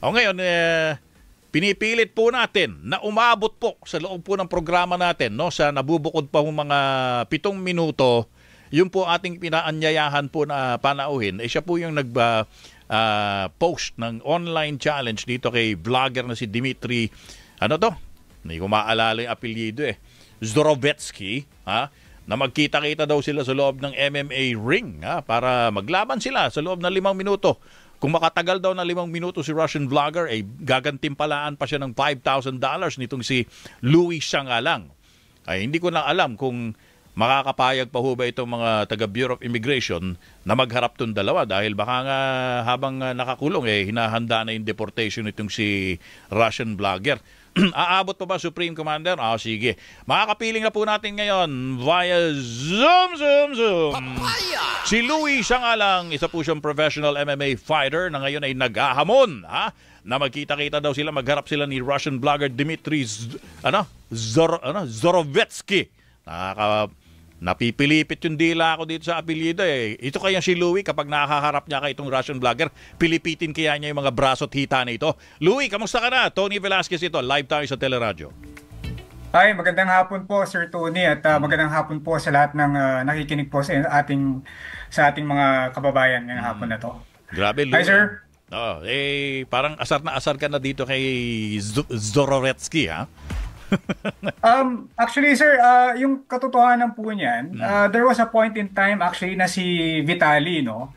O ngayon, pinipilit po natin na umabot po sa loob po ng programa natin, no, sa nabubukod pa mga 7 minuto, yung po ating pinaanyayahan po na panauhin, siya po yung post ng online challenge dito kay vlogger na si Dimitri, ano to? Hindi ko maalala yung apelyido Zdorowetsky, na magkita-kita daw sila sa loob ng MMA ring, para maglaban sila sa loob ng 5 minuto. Kung makatagal daw na 5 minuto si Russian vlogger, gagantimpalaan pa siya ng $5,000 nitong si Louis Siangalang. Ay hindi ko na alam kung makakapayag pa ho ba itong mga taga Bureau of Immigration na magharap tong dalawa, dahil baka nga habang nakakulong hinahanda na yung deportation nitong si Russian vlogger. Aabot pa ba, Supreme Commander? Sige. Makakapiling na po natin ngayon via Zoom. Si Louis Siangalang, isa po siyang professional MMA fighter na ngayon ay naghahamon, na magkita-kita daw sila, magharap sila ni Russian vlogger Dmitry Zdorowetsky. Napipilipit yung dila ako dito sa apelyido Ito kaya si Louis, kapag nakaharap niya kay itong Russian vlogger, pilipitin kaya niya yung mga braso at hita na ito. Louis, kamusta ka na? Tony Velasquez ito, live tayo sa Teleradyo. Hi, magandang hapon po Sir Tony, at magandang hapon po sa lahat ng nakikinig po sa ating mga kababayan ngayong hapon na to. Grabe, Louis. Hi, sir. Parang asar na asar ka na dito kay Zdorowetsky, Actually, sir, yung katotohanan po niyan, there was a point in time actually na si Vitali, no?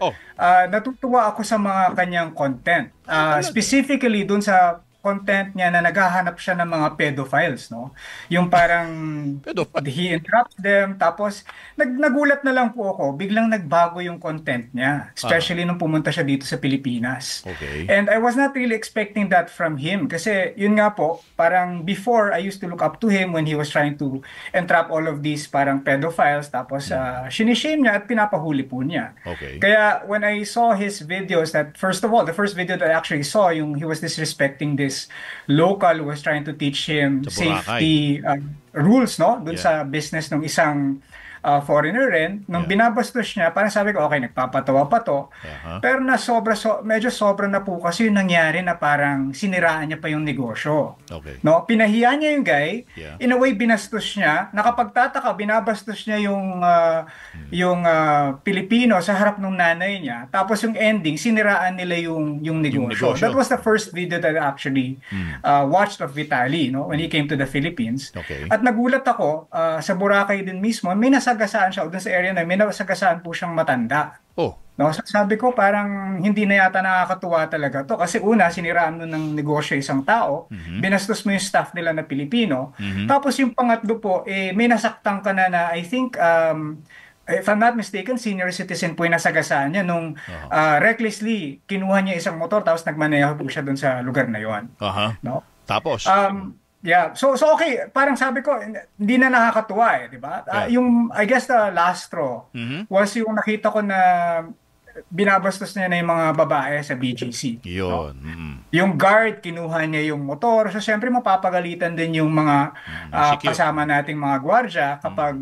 Natutuwa ako sa mga kanyang content. Specifically dun sa content niya na naghahanap siya ng mga pedophiles, no? Yung parang he interrupts them, tapos nagulat na lang po ako, biglang nagbago yung content niya, especially nung pumunta siya dito sa Pilipinas. Okay. And I was not really expecting that from him kasi yun nga po, parang before I used to look up to him when he was trying to entrap all of these parang pedophiles, tapos sinishame niya at pinapahuli po niya. Okay. Kaya when I saw his videos, that first of all, the first video that I actually saw, yung he was disrespecting this local who was trying to teach him safety rules, no, dun sa business ng isang foreigner rin. Nung binabastos niya, parang sabi ko, okay, nagpapatawa pa to. Pero medyo sobra na po kasi yung nangyari na parang siniraan niya pa yung negosyo. Okay. No? Pinahiya niya yung guy, in a way binastos niya, nakapagtataka, binabastos niya yung Pilipino sa harap ng nanay niya. Tapos yung ending, siniraan nila yung negosyo. That was the first video that I actually watched of Vitali, no, when he came to the Philippines. Okay. At nagulat ako, sa Boracay din mismo, may nasagasaan siya, o dun sa area na may nasagasaan po siyang matanda. No, sabi ko parang hindi na yata nakakatuwa talaga to kasi una, siniraan mo ng negosyo isang tao, binastos mo yung staff nila na Pilipino, tapos yung pangatlo po, may nasaktan ka na I think, if I'm not mistaken, senior citizen po yung nasagasaan niya nung recklessly kinuha niya isang motor tapos nagmaneho po siya dun sa lugar na yon. No? Tapos? Yeah. So okay, parang sabi ko hindi na nakakatuwa di ba? Yung I guess the last straw was yung nakita ko na binabastos niya na yung mga babae sa BGC. Yun. No? Yung guard, kinuha niya yung motor. So, syempre, mapapagalitan din yung mga kasama nating mga gwardya kapag,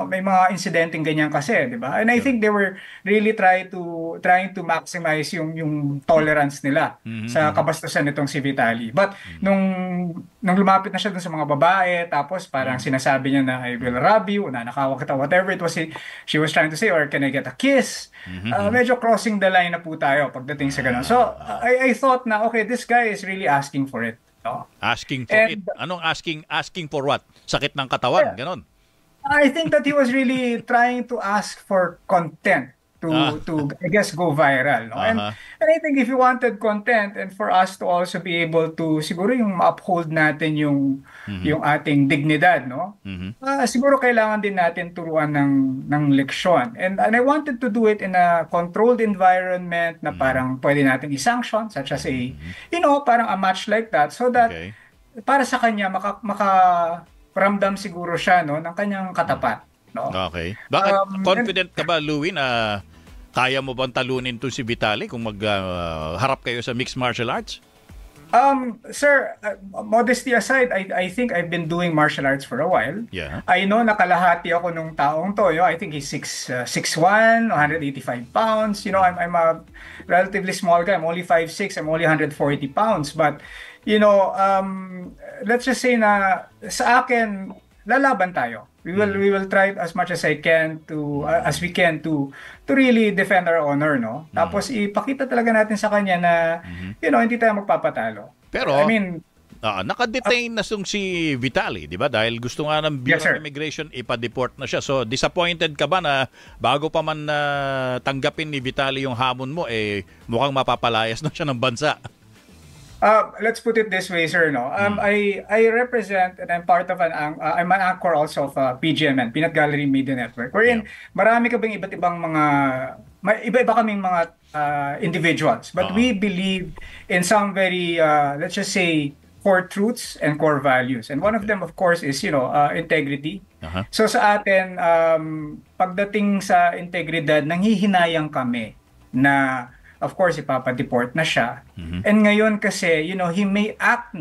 may mga incidenteng ganyan kasi, di ba? And I think they were really trying to maximize yung tolerance nila sa kabastusan nitong si Vitali. But, nung lumapit na siya dun sa mga babae, tapos parang sinasabi niya na, I will rob you, nanakawa kita, whatever it was she was trying to say, or can I get a kiss? Medyo crossing the line na po tayo pagdating sa ganun. So, I thought na, okay, this guy is really asking for it. No? Asking for it? Anong asking for what? Sakit ng katawan? Ganon? I think that he was really trying to ask for content to I guess, go viral. No? And I think if you wanted content and for us to also be able to, siguro yung ma-uphold natin yung ating dignidad, no? Siguro kailangan din natin turuan ng leksyon. And I wanted to do it in a controlled environment na parang pwede natin i-sanction, such as parang a match like that, so that para sa kanya makaramdam siguro siya, no, ng kanyang katapat. No? Okay. Bakit confident ka ba, Louie, na kaya mo bang talunin to si Vitali kung magharap kayo sa mixed martial arts? Sir, modesty aside, I think I've been doing martial arts for a while. Yeah. I know nakalahati ako nung taong to. I think he's 6'1", 185 pounds. I'm a relatively small guy. I'm only 5'6". I'm only 140 pounds. But, let's just say na sa akin, lalaban tayo. We will try as much as we can to really defend our honor, no? Tapos ipakita talaga natin sa kanya na hindi tayo magpapatalo. Pero I mean, naka-detain na si Vitali, di ba? Dahil gusto nga ng Bureau Yes, sir. of Immigration ipa-deport na siya. So disappointed ka ba na bago pa man tanggapin ni Vitali yung hamon mo, mukhang mapapalayas na siya ng bansa? let's put it this way, sir. No, I represent and I'm part of I'm an anchor also of PGMN, Peanut Gallery Media Network. Wherein marami kaming iba't ibang iba-iba kaming mga individuals, but we believe in some very let's just say core truths and core values. And one of them, of course, is integrity. So sa atin, pagdating sa integridad, nanghihinayang kami na of course ipapa-deport na siya. And ngayon kasi, he may act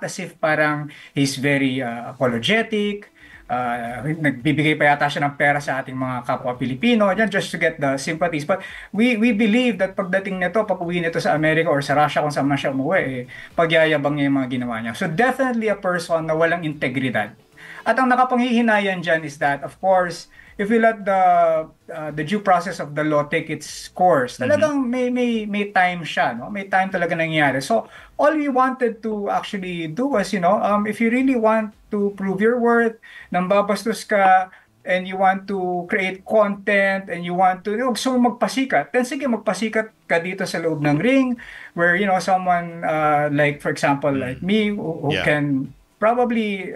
as if parang he's very apologetic. Nagbibigay pa yata siya ng pera sa ating mga kapwa Pilipino just to get the sympathies. But we believe that pagdating nito, pag-uwi nito sa Amerika or sa Russia kung saan man siya umuwi, pagyayabang niya yung mga ginawa niya. So definitely a person na walang integridad. At ang nakapanghihinayang dyan is that, of course, if we let the due process of the law take its course, talagang may time siya, no? May time talaga nangyayari. So all we wanted to actually do was, if you really want to prove your worth, nang babastos ka, and you want to create content, and you want to, gusto mo magpasikat, then sige, magpasikat ka dito sa loob ng ring, where, someone, like, for example, like me, who can probably,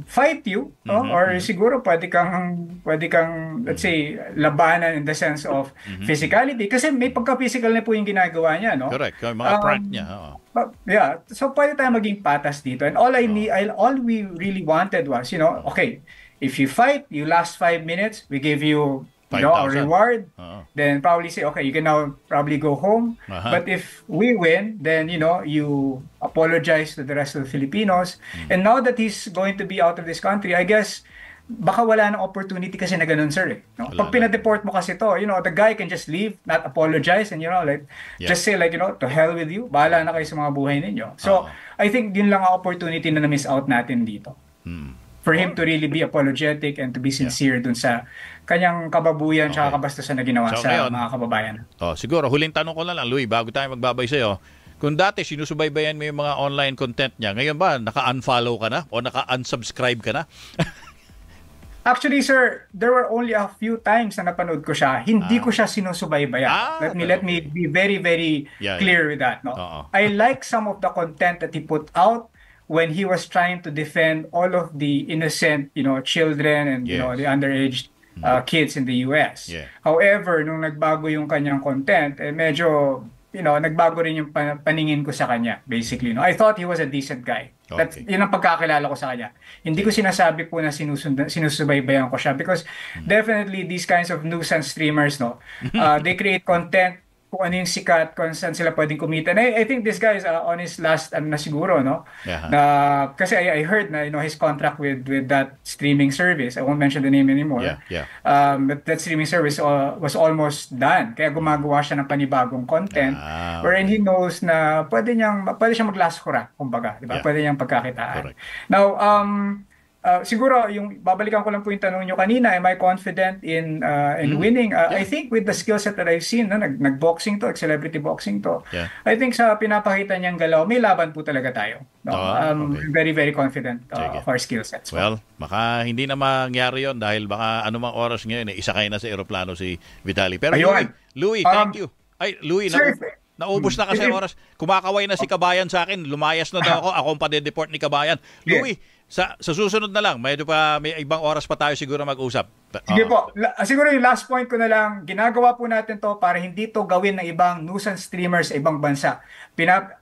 fight you, or siguro pwede kang let's say labanan in the sense of physicality kasi may pagka-physical na po yung ginagawa niya, no? Correct, yung mga prank niya. Yeah, so pwede tayo maging patas dito, and all we really wanted was, okay, if you fight, you last 5 minutes, we give you a reward, then probably say, okay, you can now probably go home. But if we win, then, you apologize to the rest of the Filipinos. And now that he's going to be out of this country, I guess, baka wala ng opportunity kasi na ganun, sir. No? Pag pinadeport mo kasi to, the guy can just leave, not apologize, and, just say, to hell with you, bahala na kayo sa mga buhay ninyo. So, I think yun lang ang opportunity na na-miss out natin dito. For him to really be apologetic and to be sincere dun sa kanyang kababuyan at kabastusan na ginawa sa ngayon, mga kababayan. Siguro, huling tanong ko na lang, Louie, bago tayo magbabay sa'yo. Kung dati sinusubaybayan mo yung mga online content niya, ngayon ba naka-unfollow ka na o naka-unsubscribe ka na? Actually, sir, there were only a few times na napanood ko siya. Hindi ko siya sinusubaybayan. Let me be very, very clear with that. No? I like some of the content that he put out when he was trying to defend all of the innocent, children and the underage kids in the US. However, nung nagbago yung kanyang content, medyo nagbago rin yung paningin ko sa kanya, basically. I thought he was a decent guy. Yun ang pagkakilala ko sa kanya. Hindi ko sinasabi po na sinusubaybayan ko siya because definitely these kinds of nuisance streamers, they create content kung ano yung sikat, kung saan sila pwedeng kumita. And I think this guy is on his last, na siguro, no? Na, kasi I heard na, his contract with that streaming service, I won't mention the name anymore. But that streaming service was almost done. Kaya gumagawa siya ng panibagong content wherein he knows na pwede siya mag-last hura, kumbaga. Diba? Pwede niyang pagkakitaan. Now, siguro, babalikan ko lang po yung tanong nyo kanina, am I confident in winning? I think with the skill set that I've seen, nag-boxing to, celebrity boxing to, I think sa pinapakita niyang galaw, may laban po talaga tayo. Very, very confident of our skill sets. Well, baka hindi na mangyari yon dahil baka anumang oras ngayon, isakay na sa eroplano si Vitali. Pero Louie, thank you. Ay, Louie, naubos na kasi oras. Kumakaway na si Kabayan sa akin. Lumayas na daw ako. Ako ang padedeport ni Kabayan. Louie, sa susunod na lang, may ibang oras pa tayo siguro mag-usap. Sige po. Siguro yung last point ko na lang, ginagawa po natin to para hindi to gawin ng ibang nuisance streamers sa ibang bansa.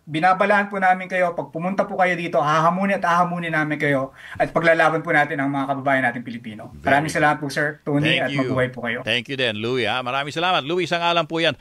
Binabalaan po namin kayo, pag pumunta po kayo dito, hahamunin namin kayo at paglalaban po natin ang mga kababayan natin Pilipino. Maraming salamat po, Sir Tony, at mabuhay po kayo. Thank you din, Louie. Maraming salamat. Louie, sa ngalan po yan.